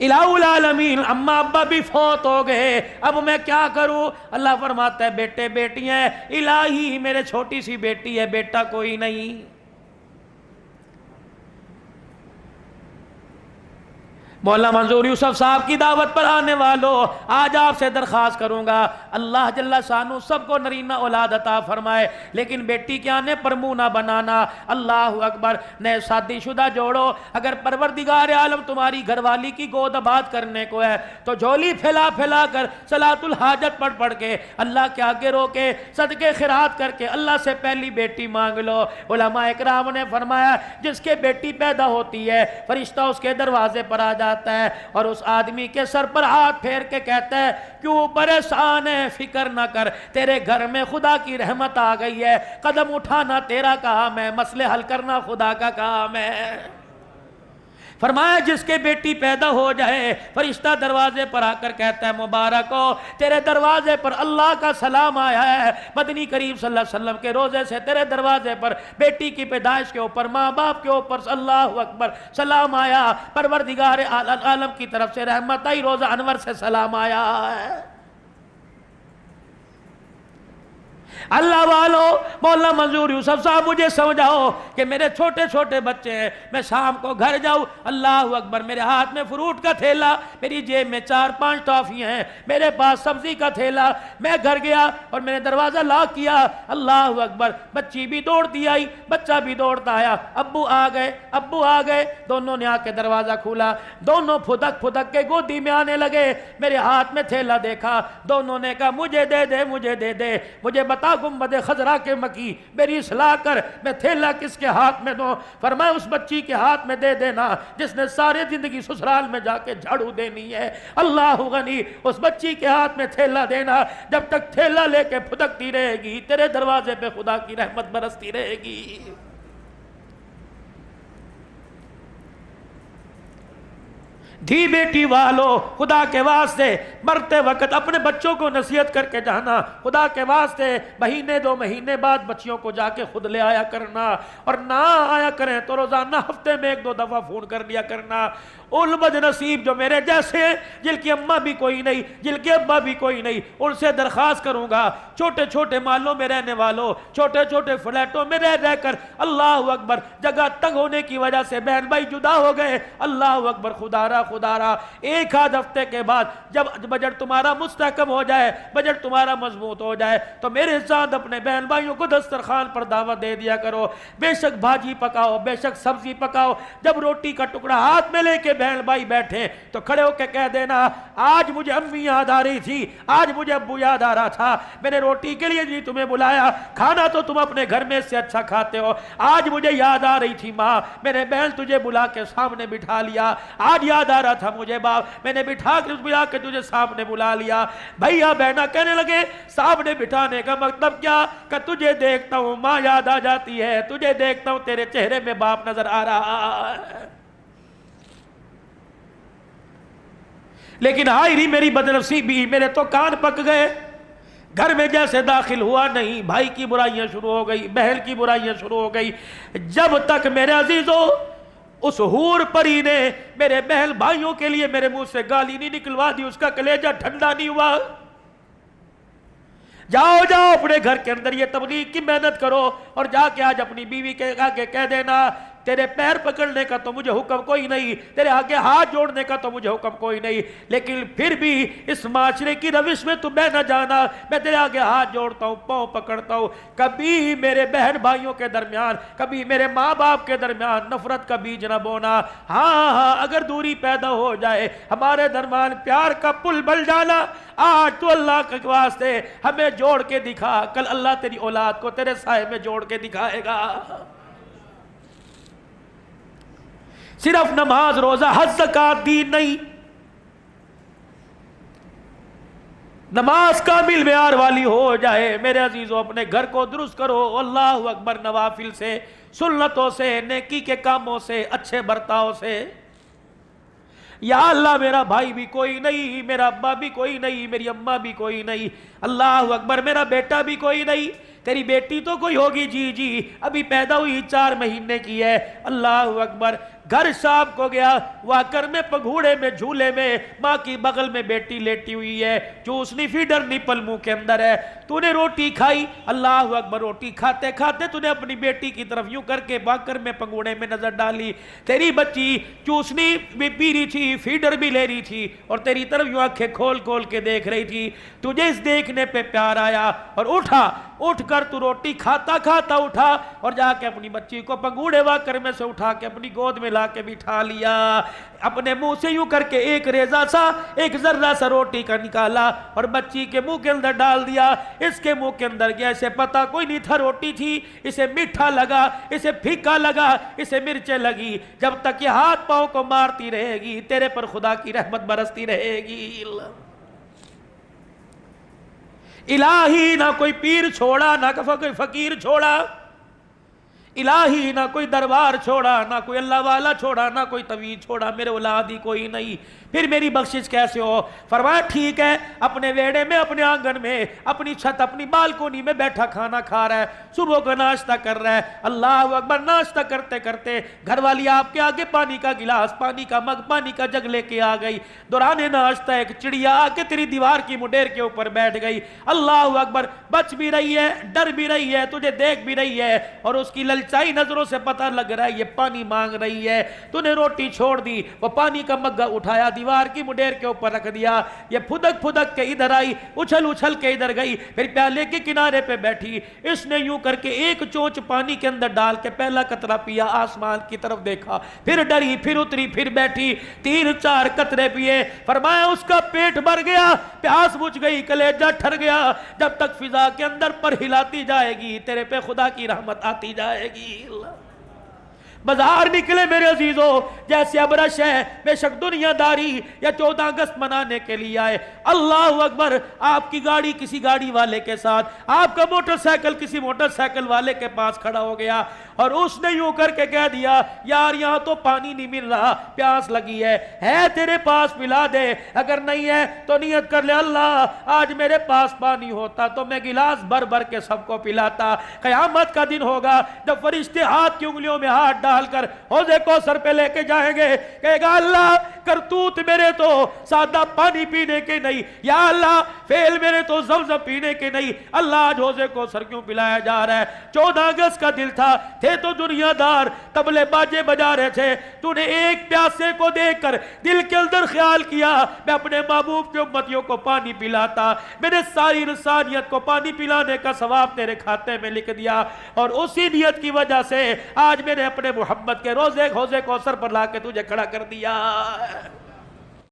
الہ العالمین اماں ابا بھی فوت ہو گئے، اب میں کیا کروں؟ اللہ فرماتا ہے بیٹے بیٹیاں ہیں، الہی میرے چھوٹی سی بیٹی ہے، بیٹا کوئی نہیں۔ مولانا منظور یوسف صاحب کی دعوت پر آنے والوں، آج آپ سے درخواست کروں گا اللہ جل شانہ سب کو نرینہ اولاد عطا فرمائے، لیکن بیٹی کے آنے پر منہ نہ بنانا۔ اللہ اکبر، نئے شادی شدہ جوڑو، اگر پروردگار عالم تمہاری گھر والی کی گود آباد کرنے کو ہے تو جھولی پھیلا پھیلا کر صلاۃ الحاجت پڑھ پڑھ کے اللہ کے آگے رو کے صدقے خیرات کر کے اللہ سے پہلی بیٹی مانگ لو۔ علماء اکرام نے فرمایا جس کے بیٹی پیدا ہوتی ہے فرشتہ اس کے دروازے پر آ جاتا ہے اور اس آدمی کے سر پر ہاتھ پھیر کے کہتا ہے کیوں پریشان ہے، فکر نہ کر، تیرے گھر میں خدا کی رحمت آ گئی ہے، قدم اٹھانا تیرا کام ہے، مسئلے حل کرنا خدا کا کام ہے۔ فرمایا جس کے بیٹی پیدا ہو جائے فرشتہ دروازے پر آ کر کہتا ہے مبارک ہو، تیرے دروازے پر اللہ کا سلام آیا ہے، مدنی کریم صلی اللہ علیہ وسلم کے روزے سے تیرے دروازے پر بیٹی کی پیدائش کے اوپر ماں باپ کے اوپر اللہ اکبر سلام آیا، پروردگار عالم کی طرف سے رحمت آئی، روزہ انور سے سلام آیا ہے۔ اللہ والو، مولانا منظور یوسف صاحب مجھے سمجھاؤ کہ میرے چھوٹے چھوٹے بچے ہیں، میں شام کو گھر جاؤں، اللہ اکبر میرے ہاتھ میں فروٹ کا تھیلا، میری جیب میں 4-5 ٹافیاں ہیں، میرے پاس سبزی کا تھیلا، میں گھر گیا اور میں نے دروازہ لاک کیا، اللہ اکبر بچی بھی دوڑتی آئی، بچہ بھی دوڑتا آیا، ابو آ گئے، دونوں نے آ کے دروازہ کھولا، دونوں پھدک پھدک کے گودی میں آنے لگے، میرے ہاتھ میں تھیلا دیکھا، دونوں نے کہا مجھے دے دے، مجھے بتا گنبد خضرا کے مکی میری اصلاح کر، میں تھیلا کس کے ہاتھ میں دوں؟ فرمایا اس بچی کے ہاتھ میں دے دینا جس نے سارے زندگی سسرال میں جا کے جھاڑو دینی ہے، اللہ غنی، اس بچی کے ہاتھ میں تھیلا دینا، جب تک تھیلا لے کے پھدکتی رہے گی تیرے دروازے پہ خدا کی رحمت برستی رہے گی۔ دھی بیٹی والو، خدا کے واسطے مرتے وقت اپنے بچوں کو نصیحت کر کے جانا، خدا کے واسطے مہینے 2 مہینے بعد بچیوں کو جا کے خود لے آیا کرنا، اور نہ آیا کریں تو روزانہ ہفتے میں 1-2 دفعہ فون کر لیا کرنا۔ ان بد نصیب جو میرے جیسے ہیں جن کی اماں بھی کوئی نہیں، جن کے ابا بھی کوئی نہیں، ان سے درخواست کروں گا چھوٹے چھوٹے محلوں میں رہنے والوں، چھوٹے چھوٹے فلیٹوں میں رہ کر اللہ اکبر جگہ تنگ ہونے کی وجہ سے بہن بھائی جدا ہو گئے، اللہ اکبر خدا را ایک آدھ ہفتے کے بعد جب بجٹ تمہارا مستحکم ہو جائے، بجٹ تمہارا مضبوط ہو جائے تو میرے ساتھ اپنے بہن بھائیوں کو دسترخوان پر دعوت دے دیا کرو، بے شک بھاجی پکاؤ، بے شک سبزی پکاؤ، جب روٹی کا ٹکڑا ہاتھ میں لے کے بہن بھائی بیٹھے تو کھڑے ہو کے کہہ دینا آج مجھے امی یاد آ رہی تھی، آج مجھے ابو یاد آ رہا تھا، میں نے روٹی کے لیے نہیں تمہیں بلایا، کھانا تو تم اپنے گھر میں سے اچھا کھاتے ہو، آج مجھے یاد آ رہی تھی ماں، میں نے بہن تجھے بلا کے سامنے بٹھا لیا، آج یاد آ رہا تھا مجھے باپ، میں نے بٹھا کے تجھے سامنے بلا لیا۔ بھائیہ بہنہ کہنے لگے سامنے بٹھانے کا مطلب کیا؟ کہ تجھے دیکھتا ہوں ماں یاد آ جاتی ہے، تجھے دیکھتا ہوں تیرے چہرے میں باپ نظر آ رہا ہے۔ لیکن ہائی ری میری بدنصیبی، میرے تو کان پک گئے، گھر میں جیسے داخل ہوا نہیں، بھائی کی برائیاں شروع ہو گئی، بہن کی برائیاں شروع ہو گئی، جب تک میرے عزیزوں اس حور پری نے میرے بہن بھائیوں کے لیے میرے منہ سے گالی نہیں نکلوا دی، اس کا کلیجہ ٹھنڈا نہیں ہوا۔ جاؤ اپنے گھر کے اندر یہ تبلیغ کی محنت کرو اور جا کے آج اپنی بیوی کے آگے کہہ دینا تیرے پیر پکڑنے کا تو مجھے حکم کوئی نہیں، تیرے آگے ہاتھ جوڑنے کا تو مجھے حکم کوئی نہیں، لیکن پھر بھی اس معاشرے کی روش میں تم نہ جانا، میں تیرے آگے ہاتھ جوڑتا ہوں، پاؤں پکڑتا ہوں، کبھی میرے بہن بھائیوں کے درمیان، کبھی میرے ماں باپ کے درمیان نفرت کا بیج نہ بونا۔ ہاں اگر دوری پیدا ہو جائے ہمارے درمیان پیار کا پل بل جانا، آج تو اللہ کے واسطے ہمیں جوڑ کے دکھا، کل اللہ تیری اولاد کو تیرے سائے میں جوڑ کے دکھائے گا۔ صرف نماز روزہ حج زکات دین نہیں، نماز کامل معیار والی ہو جائے۔ میرے عزیزوں اپنے گھر کو درست کرو، اللہ اکبر، نوافل سے، سنتوں سے، نیکی کے کاموں سے، اچھے برتاؤ سے۔ یا اللہ میرا بھائی بھی کوئی نہیں، میرا ابا بھی کوئی نہیں، میری اماں بھی کوئی نہیں، اللہ اکبر، میرا بیٹا بھی کوئی نہیں، تیری بیٹی تو کوئی ہوگی، جی ابھی پیدا ہوئی 4 مہینے کی ہے، اللہ اکبر، گھر شام کو گیا، واکر میں پگھوڑے میں جھولے میں ماں کی بغل میں بیٹی لیٹی ہوئی ہے، چوسنی فیڈر نپل منہ کے اندر ہے، تو نے روٹی کھائی، اللہ اکبر، روٹی کھاتے کھاتے تو نے اپنی بیٹی کی طرف یوں کر کے واکر میں پگھوڑے میں نظر ڈالی، تیری بچی چوسنی بھی پی رہی تھی، فیڈر بھی لے رہی تھی، اور تیری طرف یوں آنکھیں کھول کھول کے دیکھ رہی تھی، تجھے اس دیکھنے پہ پیار آیا اور اٹھ کر تو روٹی کھاتا کھاتا اٹھا اور جا کے اپنی بچی کو پگھوڑے واکر میں سے اٹھا کے اپنی گود میں لا کے بٹھا لیا، اپنے منہ سے یوں کر کے ایک ریزہ سا، ایک ذرہ سا روٹی کا نکالا اور بچی کے منہ کے اندر ڈال دیا، اس کے منہ کے اندر گیا، اسے پتا کوئی نہیں تھا روٹی تھی، اسے میٹھا لگا، اسے پھیکا لگا، اسے مرچیں لگی، جب تک یہ ہاتھ پاؤں کو مارتی رہے گی تیرے پر خدا کی رحمت برستی رہے گی۔ الہی نہ کوئی پیر چھوڑا، نہ کوئی فقیر چھوڑا، الہی نہ کوئی دربار چھوڑا، نہ کوئی اللہ والا چھوڑا، نہ کوئی طویل چھوڑا، میرے اولاد ہی کوئی نہیں، پھر میری بخشش کیسے ہو؟ فرمایا ٹھیک ہے، اپنے ویڑے میں، اپنے آنگن میں، اپنی چھت، اپنی بالکونی میں بیٹھا کھانا کھا رہا ہے، صبح کا ناشتہ کر رہا ہے، اللہ اکبر، ناشتہ کرتے کرتے گھر والی آپ کے آگے پانی کا گلاس، پانی کا مگ، پانی کا جگ لے کے آ گئی، دوران ناشتہ ایک چڑیا آ کے تیری دیوار کی مڈیر کے اوپر بیٹھ گئی، اللہ اکبر، بچ بھی رہی ہے، ڈر بھی رہی ہے، تجھے دیکھ بھی رہی ہے، اور اس کی للچائی نظروں سے پتہ لگ رہا ہے یہ پانی مانگ رہی ہے، تو نے روٹی چھوڑ دی، وہ پانی کا مگا اٹھایا، دیوار کی مڈیر کے اوپر رکھ دیا، یہ پھدک پھدک کے ادھر آئی، اچھل اچھل کے ادھر گئی، پھر پیالے کے کنارے پہ بیٹھی، اس نے یوں کر کے ایک چونچ پانی کے اندر ڈال کے پہلا قطرہ پیا، آسمان کی طرف دیکھا، پھر ڈری، پھر اتری، پھر بیٹھی، 3-4 قطرے پیے، فرمایا اس کا پیٹ بھر گیا، پیاس بجھ گئی، کلیجہ ٹھر گیا، جب تک فضا کے اندر پر ہلاتی جائے گی تیرے پہ خدا کی رحمت آتی جائے گی۔ بازار نکلے میرے عزیزوں، جیسے ابرش ہے، بے شک دنیا داری یا 14 اگست منانے کے لیے آئے، اللہ اکبر، آپ کی گاڑی کسی گاڑی والے کے ساتھ، آپ کا موٹر سائیکل کسی موٹر سائیکل والے کے پاس کھڑا ہو گیا، اور اس نے یوں کر کے کہہ دیا، یار یہاں تو پانی نہیں مل رہا، پیاس لگی ہے تیرے پاس پلا دے، اگر نہیں ہے تو نیت کر لے، اللہ آج میرے پاس پانی ہوتا تو میں گلاس بھر بھر کے سب کو پلاتا۔ قیامت کا دن ہوگا جب فرشتے ہاتھ کی انگلیوں میں ہاتھ ڈال کر حوضے کوثر پہ لے کے جائیں گے، کہے گا اللہ کرتوت میرے تو سادہ پانی پینے کے نہیں، یا اللہ فعل میرے تو زمزم پینے کے نہیں، اللہ آج حوضے کوثر کیوں پلایا جا رہا ہے؟ 14 اگست کا دل تھا، تھے تو دنیا دار، تبلے باجے بجا رہے تھے، تو نے ایک پیاسے کو دیکھ کر دل کے اندر خیال کیا میں اپنے محبوب کے امتیوں کو پانی پلاتا، میں نے ساری انسانیت کو پانی پلانے کا ثواب تیرے کھاتے میں لکھ دیا، اور اسی نیت کی وجہ سے آج میں نے اپنے محمد کے روزے حوضے کوثر پر لا کے تجھے کھڑا کر دیا۔